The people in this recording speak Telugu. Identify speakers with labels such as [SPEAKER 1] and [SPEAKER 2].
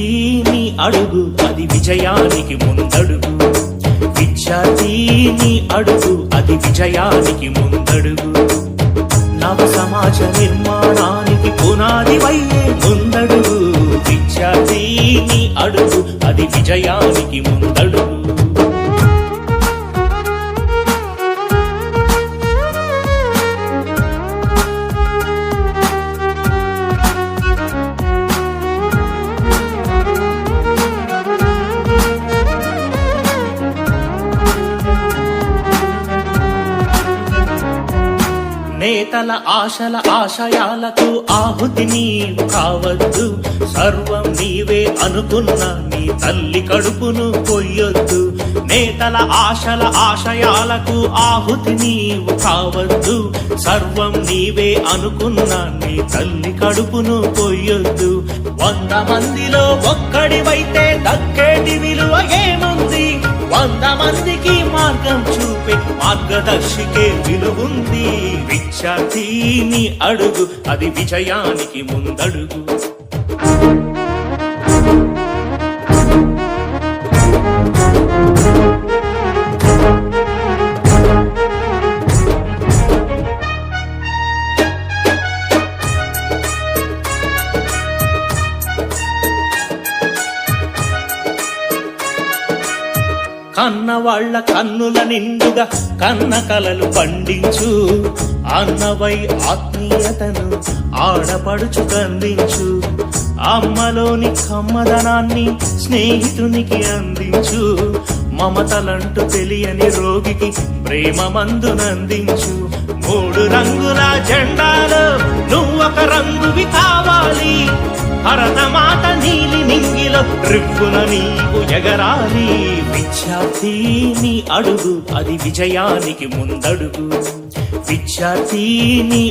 [SPEAKER 1] విద్యార్థిని అడుగు అది విజయానికి ముందడుగు. విద్యార్థిని అడుగు అది విజయానికి ముందడుగు. నవ సమాజ నిర్మాణానికి పునాది వయ్యే ముందడుగు. విద్యార్థిని అడుగు అది విజయానికి ముందడుగు. నేతల ఆశల ఆశయాలకు ఆహుతి నీవు కావద్దు. సర్వం నీవే అనుకున్న నీ తల్లి కడుపును కొయ్యొద్దు. నేతల ఆశల ఆశయాలకు ఆహుతి నీవు కావద్దు. సర్వం నీవే అనుకున్న నీ తల్లి కడుపును కొయ్యొద్దు. 100 మందిలో ఒక్కడివైతే దక్కేటి విలువ ఏముంది? 100 మందికి మార్గం చూపే మార్గదర్శికే విలువుంది. విద్యార్థిని అడుగు అది విజయానికి ముందడుగు. కన్నవాళ్ల కన్నుల నిండుగా కన్న కలలు పండించు. అన్నవై ఆత్మీయతను ఆడపడుచు కందించు. అమ్మలోని కమ్మదనాన్ని స్నేహితునికి అందించు. మమతలంటూ తెలియని రోగికి ప్రేమ మందునందించు. 3 రంగుల జెండాలో నువ్వొక రంగువి కావాలి. భరతమాత నీలి నింగిలో రివ్వున నీవు ఎగరాలి. విద్యార్థిని అడుగు అది విజయానికి ముందడుగు. విద్యార్థిని